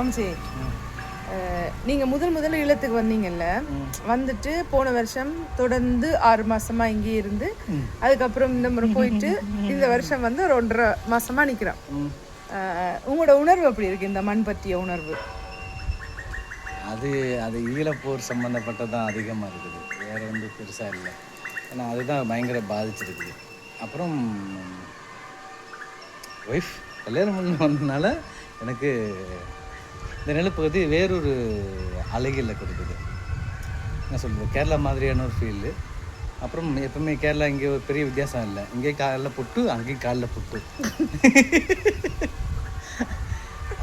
அம்சே நீங்க முதல்ல ஈழத்துக்கு வந்தீங்கல்ல, வந்துட்டு போன வருஷம் தொடர்ந்து 6 மாசமா இங்கே இருந்து அதுக்கப்புறம் இந்த முறை போயிட்டு இந்த வருஷம் வந்து ஒரு 1.5 மாசமா நிக்கிறோம். உங்களோட உணர்வு எப்படி இருக்கு, இந்த மண் பற்றிய உணர்வு? அது அது ஈழப்போர் சம்மந்தப்பட்டதான் அதிகமாக இருக்குது, வேறு வந்து பெருசாக இல்லை. ஏன்னா அதுதான் பயங்கர பாதிச்சிருக்குது. அப்புறம் ஒய்ஃப் கல்யாணம் பண்ணி வந்ததுனால எனக்கு இந்த நிலப்பகுதி வேறொரு அழகில் கொடுக்குது. என்ன சொல்கிறது, கேரளா மாதிரியான ஒரு ஃபீல்டு. அப்புறம் எப்பவுமே கேரளா இங்கே ஒரு பெரிய வித்தியாசம் இல்லை, இங்கே காலில் புட்டு அங்கேயும் காலில் புட்டு.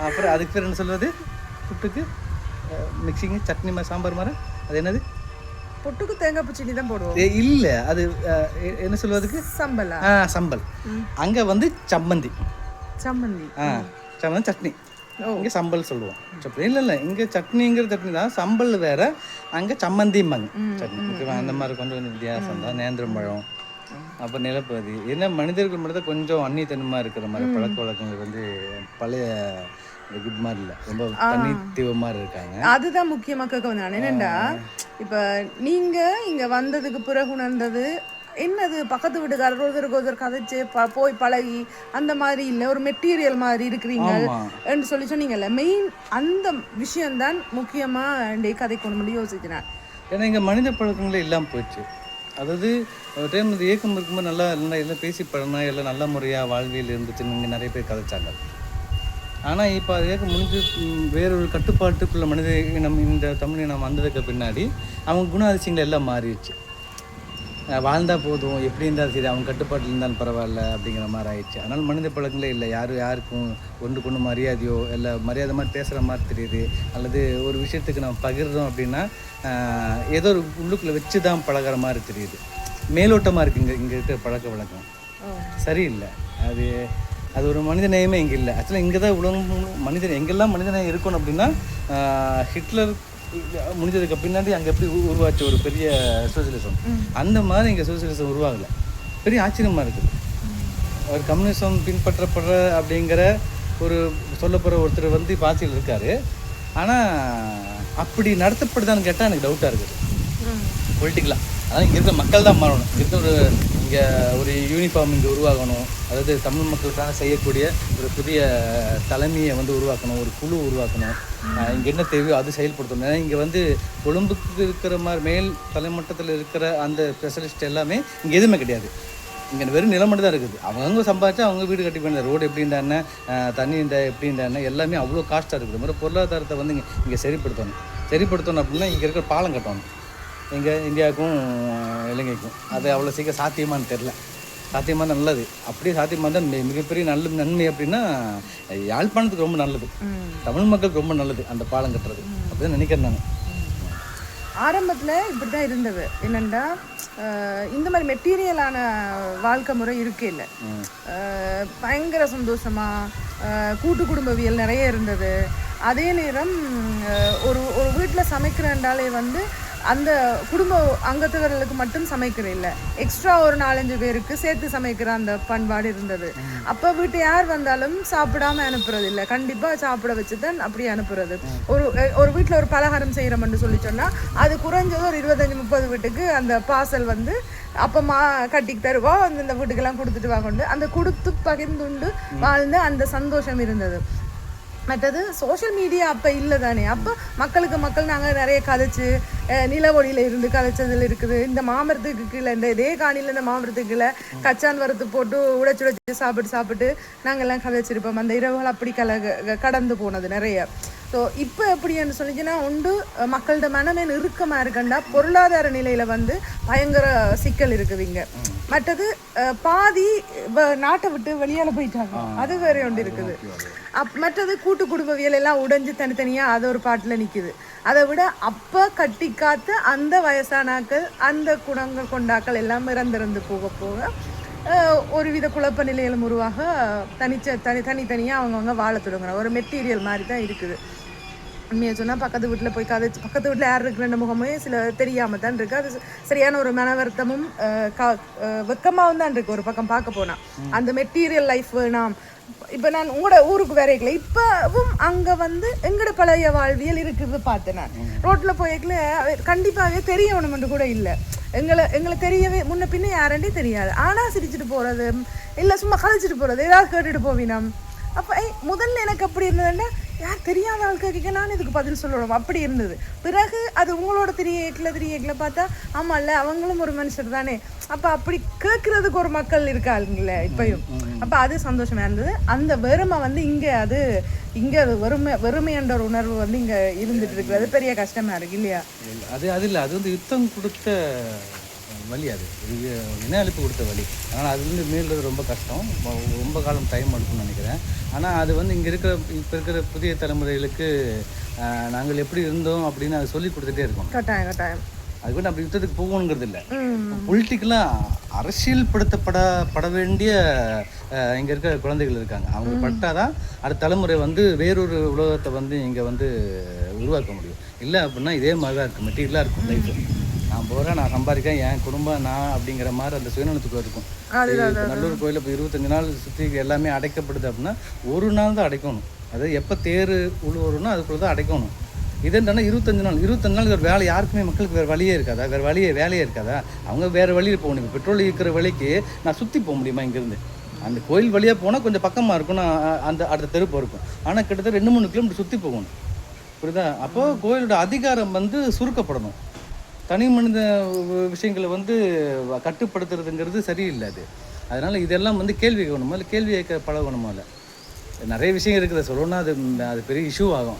அப்புறம் அதுக்கு பேர் என்ன சொல்வது, புட்டுக்கு மிக்சிங்கு சட்னி மாதிரி சாம்பார் மாதிரி, அது என்னது, புட்டுக்கு தேங்காய் பூச்செடி தான் போடுவோம். இல்லை அது என்ன சொல்வதுக்கு, சம்பலா? சம்பல். அங்கே வந்து சம்மந்தி. சம்மந்தி சம்மந்தி சட்னி, இங்கே சம்பல் சொல்லுவோம். சட்னி இல்லை இங்கே சட்னிங்கிற சட்னி தான், சம்பல் வேற, அங்கே சம்மந்திம்பாங்க சட்னி. ஓகேவா, அந்த மாதிரி கொஞ்சம் வித்தியாசம் தான். நேந்திரம் பழம், அப்புறம் நிலப்பகுதி. என்ன மனிதர்கள் மட்டும் தான் கொஞ்சம் அந்நியத்தனமாக இருக்கிற மாதிரி பழக்க வழக்கங்கள் வந்து பழைய குட் மாதிரி இல்லை, ரொம்ப தனித்துவ மாதிரி இருக்காங்க. அதுதான் முக்கியமாக கேட்க வந்தேன். என்னண்டா இப்போ நீங்க இங்க வந்ததுக்கு பிறகு உணர்ந்தது என்னது, பக்கத்து வீட்டுக்காரர் ஒருத்தருக்கு கதைச்சு போய் பழகி அந்த மாதிரி இல்லை, ஒரு மெட்டீரியல் மாதிரி இருக்கிறீங்க என்று சொல்லி சொன்னீங்கல்ல. மெயின் அந்த விஷயம்தான் முக்கியமாக இந்த கதை கொண்டு முடியும் யோசிக்கிறேன். ஏன்னா இங்கே மனித பழக்கங்களே இல்லாமல் போயிடுச்சு. அதாவது ஒரு டைம் இந்த இயக்கம் இருக்கும்போது நல்லா எல்லாம் பேசி பழனா எல்லாம் நல்ல முறையாக வாழ்வியல் இருந்துச்சுன்னு இங்கே நிறைய பேர் கதைச்சாங்க. ஆனால் இப்போ அது இயக்கம் முடிஞ்சு வேறொரு கட்டுப்பாட்டுக்குள்ள மனித இனம், இந்த தமிழ் இனம் வந்ததுக்கு பின்னாடி அவங்க குணாதிசயங்கள் எல்லாம் மாறிடுச்சு. வாழ்ந்தால் போதும், எப்படி இருந்தாலும் சரி, அவங்க கட்டுப்பாட்டில் இருந்தாலும் பரவாயில்ல அப்படிங்கிற மாதிரி ஆயிடுச்சு. அதனால் மனித பழக்கங்களே இல்லை. யாருக்கும் ஒன்றுக்கு ஒன்று மரியாதையோ இல்லை மரியாதை மாதிரி பேசுகிற மாதிரி தெரியுது. அல்லது ஒரு விஷயத்துக்கு நம்ம பகிர்றோம் அப்படின்னா ஏதோ ஒரு உள்ளுக்குள்ளே வச்சு தான் பழகிற மாதிரி தெரியுது. மேலோட்டமாக இருக்குது இங்கே இருக்கிற பழக்க வழக்கம், சரியில்லை. அது ஒரு மனித நேயமே இங்கே இல்லை. ஆக்சுவலாக இங்கே தான் உலகம் மனிதன் எங்கெல்லாம் மனித நேயம் இருக்கணும் அப்படின்னா, ஹிட்லர் முடிஞ்சதுக்கு பின்னாடி அங்கே எப்படி உருவாச்சு ஒரு பெரிய சோசியலிசம், அந்த மாதிரி இங்கே சோசியலிசம் உருவாகலை. பெரிய ஆச்சரியமாக இருக்குது. ஒரு கம்யூனிசம் பின்பற்றப்படுற அப்படிங்கிற ஒரு சொல்லப்படுற ஒருத்தர் வந்து இப்போ ஆட்சியில் இருக்கார். ஆனால் அப்படி நடத்தப்படுதான்னு கேட்டால் எனக்கு டவுட்டாக இருக்குது பொலிட்டிக்கலாக. அதான் இங்கே இருக்கிற மக்கள் தான் மாறணும். இங்கே ஒரு யூனிஃபார்ம் இங்கே உருவாகணும். அதாவது தமிழ் மக்களுக்காக செய்யக்கூடிய ஒரு புதிய தலைமையை வந்து உருவாக்கணும், ஒரு குழு உருவாக்கணும். இங்கே என்ன தேவையோ அது செயல்படுத்தணும். ஏன்னா இங்கே வந்து கொழும்புக்கு இருக்கிற மாதிரி மேல் தலைமட்டத்தில் இருக்கிற அந்த ஸ்பெஷலிஸ்ட் எல்லாமே இங்கே எதுவுமே கிடையாது. இங்கே வெறும் நிலம் மட்டும் தான் இருக்குது. அவங்க சம்பாதிச்சா அவங்க வீடு கட்டி பண்ண, ரோடு எப்படின்றானே, தண்ணி இந்த எப்படின்றானே, எல்லாமே அவ்வளோ காஸ்ட்டாக இருக்குது. மாதிரி பொருளாதாரத்தை வந்து இங்கே சரிப்படுத்தணும் அப்படின்னா இங்கே இருக்கிற பாலம் கட்டணும். எங்கே இந்தியாவுக்கும் இலங்கைக்கும் அது அவ்வளோ சீக்கிரம் சாத்தியமானு தெரில. சாத்தியமாக நல்லது, அப்படியே சாத்தியமாக தான் மிகப்பெரிய நன்மை அப்படின்னா யாழ்ப்பாணத்துக்கு ரொம்ப நல்லது, தமிழ் மக்களுக்கு ரொம்ப நல்லது அந்த பாலம் கட்டுறது. அப்படிதான் நினைக்கிறேன் நான். ஆரம்பத்தில் இப்படி தான் இருந்தது. என்னென்னா இந்த மாதிரி மெட்டீரியலான வாழ்க்கை முறை இருக்கே இல்லை. பயங்கர சந்தோஷமாக கூட்டு குடும்பவியல் நிறைய இருந்தது. அதே நேரம் ஒரு வீட்டில் சமைக்கிறேன்றாலே வந்து அந்த குடும்ப அங்கத்தவர்களுக்கு மட்டும் சமைக்கிற இல்லை, எக்ஸ்ட்ரா ஒரு 4-5 பேருக்கு சேர்த்து சமைக்கிற அந்த பண்பாடு இருந்தது. அப்போ வீட்டு யார் வந்தாலும் சாப்பிடாம அனுப்புறது இல்லை, கண்டிப்பாக சாப்பிட வச்சு தான் அப்படி அனுப்புறது. ஒரு வீட்டில் ஒரு பலகாரம் செய்கிறோம்னு சொல்லி சொன்னால் அது குறைஞ்சது ஒரு 25-30 வீட்டுக்கு அந்த பார்சல் வந்து அப்பமா கட்டிக்கு தருவா, அந்த வீட்டுக்கெல்லாம் கொடுத்துட்டு வாங்கொண்டு அந்த கொடுத்து பகிர்ந்துண்டு வாழ்ந்து அந்த சந்தோஷம் இருந்தது. மற்றது சோஷியல் மீடியா அப்போ இல்லை தானே. அப்போ மக்கள் நாங்கள் நிறைய கதைச்சு நிலவொளியில் இருந்து கதைச்சதில் இருக்குது. இந்த மாமரத்துக்கு கீழே, இந்த இதே காணியில் இந்த மாமரத்துக்கு கீழே கச்சான் வறுத்து போட்டு உடைச்சு சாப்பிட்டு நாங்கள்லாம் கதைச்சிருப்போம். அந்த இரவுகள் அப்படி கடந்து போனது நிறைய. ஸோ இப்போ எப்படின்னு சொல்லிச்சுன்னா உண்டு மக்கள்கிட்ட மனமே இறுக்கமாக இருக்கண்டா, பொருளாதார நிலையில் வந்து பயங்கர சிக்கல் இருக்குது இங்கே. மற்றது பாதி நாட்டை விட்டு வெளியால் போயிட்டாங்க, அது வேற ஒன்று இருக்குது. மற்றது கூட்டு குடும்பவியல் எல்லாம் உடைஞ்சு தனித்தனியாக அது ஒரு பாட்டில் நிற்கிது. அதை விட அப்போ கட்டி காத்து அந்த வயசானாக்கள் அந்த குணங்கள் கொண்டாக்கள் எல்லாம் இறந்திறந்து போக ஒரு வித குழப்ப நிலையிலும் உருவாக தனித்தனியாக அவங்கவுங்க வாழ தொடங்குறாங்க. ஒரு மெட்டீரியல் மாதிரி தான் இருக்குது. உண்மையை சொன்னால் பக்கத்து வீட்டில் போய் கதைச்சு பக்கத்து வீட்டில் யார் இருக்கிற முகமே சில தெரியாமல் தான் இருக்குது. அது சரியான ஒரு மன வருத்தமும் வெக்கமாகவும் தான் இருக்குது ஒரு பக்கம் பார்க்க போனால். அந்த மெட்டீரியல் லைஃப் வேணாம். இப்போ நான் உங்களோட ஊருக்கு வரைக்கல, இப்போவும் அங்கே வந்து எங்களோட பழைய வாழ்வியல் இருக்குது பார்த்தேன். நான் ரோட்டில் போய்க்கல கண்டிப்பாகவே தெரியணுமென்று கூட இல்லை. எங்களை தெரியவே முன்ன பின்ன யாருன்றே தெரியாது. ஆனால் சிரிச்சுட்டு போகிறது இல்லை சும்மா கதைச்சிட்டு போகிறது ஏதாவது கேட்டுட்டு போவினோம். அப்போ முதல்ல எனக்கு அப்படி இருந்ததுன்னா யார் தெரியாத ஆட்களுக்கு நான் இதுக்கு பதில் சொல்லணும் அப்படி இருந்தது. பிறகு அது உங்களோட திரியேக்கில் பார்த்தா ஆமாம்ல அவங்களும் ஒரு மனுஷர் தானே, அப்போ அப்படி கேட்கறதுக்கு ஒரு மக்கள் இருக்காளுங்களே இப்பயும். அப்போ அது சந்தோஷமா இருந்தது. அந்த வெறுமை வந்து இங்கே அது வெறுமைன்ற ஒரு உணர்வு வந்து இங்கே இருந்துட்டு இருக்கிறது பெரிய கஷ்டமா இருக்கு இல்லையா? அது இல்லை, அது வந்து யுத்தம் கொடுத்த வழி, அது இன அழிப்பு கொடுத்த வழி. அதனால் அதுலேருந்து மீள்றது ரொம்ப கஷ்டம், ரொம்ப காலம் டைம் எடுக்கும்னு நினைக்கிறேன். ஆனால் அது வந்து இங்கே இப்போ இருக்கிற புதிய தலைமுறைகளுக்கு நாங்கள் எப்படி இருந்தோம் அப்படின்னு அதை சொல்லி கொடுத்துட்டே இருக்கோம். கட்டாயம் அதுக்கு வந்து அப்படி யுத்தத்துக்கு போகணுங்கிறது இல்லை. பொலிட்டிக்கலாக அரசியல்படுத்தப்பட வேண்டிய இங்கே இருக்கிற குழந்தைகள் இருக்காங்க. அவங்க பட்டாதான் அடுத்த தலைமுறை வந்து வேறொரு உலகத்தை வந்து இங்கே வந்து உருவாக்க முடியும். இல்லை அப்படின்னா இதே மாதிரி தான் இருக்கும், மெட்டீரியலாக இருக்கும் லைஃப். நான் போகிறேன், நான் சம்பாதிக்கிறேன், என் குடும்பம் நான் அப்படிங்கிற மாதிரி அந்த சுயநலத்துக்கு இருக்கும். நல்லூர் கோயிலில் இப்போ 25 நாள் சுற்றி எல்லாமே அடைக்கப்படுது அப்படின்னா ஒரு நாள் தான் அடைக்கணும். அது எப்போ தேர் உழுவணும்னா அதுக்குள்ள தான் அடைக்கணும். இது என்னன்னா 25 நாள் ஒரு வேலை யாருக்குமே மக்களுக்கு வேறு வழியே இருக்காதா, வேலையே இருக்காதா? அவங்க வேறு வழியில் போகணும். இப்போ பெட்ரோல் இருக்கிற வழிக்கு நான் சுற்றி போக முடியுமா? இங்கேருந்து அந்த கோயில் வழியாக போனால் கொஞ்சம் பக்கமாக இருக்கும், நான் அந்த அடுத்த தெருப்பு இருக்கும். ஆனால் கிட்டத்தட்ட 2-3 கிலோமீட்டர் சுற்றி போகணும், புரியுதா? அப்போது கோயிலோட அதிகாரம் வந்து சுருக்கப்படணும். தனி மனித விஷயங்களை வந்து கட்டுப்படுத்துறதுங்கிறது சரியில்லை. அதனால் இதெல்லாம் வந்து கேள்வி கேட்கணுமா இல்லை கேள்வி கேட்க பழகணுமா? இல்லை நிறைய விஷயம் இருக்குது சொல்லணும்னா அது பெரிய இஷ்யூ ஆகும்.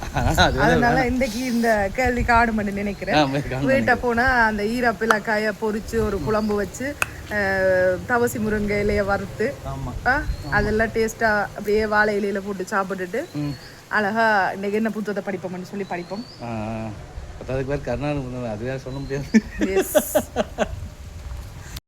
அதனால இன்றைக்கு இந்த கேள்விக்கு ஆடுமன்னு நினைக்கிறேன். வீட்டை போனால் அந்த ஈரப்பிலக்காயை பொரிச்சு ஒரு குழம்பு வச்சு தவசி முருங்கை இலையை வறுத்து அதெல்லாம் டேஸ்ட்டாக அப்படியே வாழை இலையில போட்டு சாப்பிட்டுட்டு அழகா இன்னைக்கு என்ன புத்தகத்தை படிப்போம்னு சொல்லி படிப்போம். அதுக்கு வேறு கர்நாடகம் அது வேறு சொல்ல முடியாது.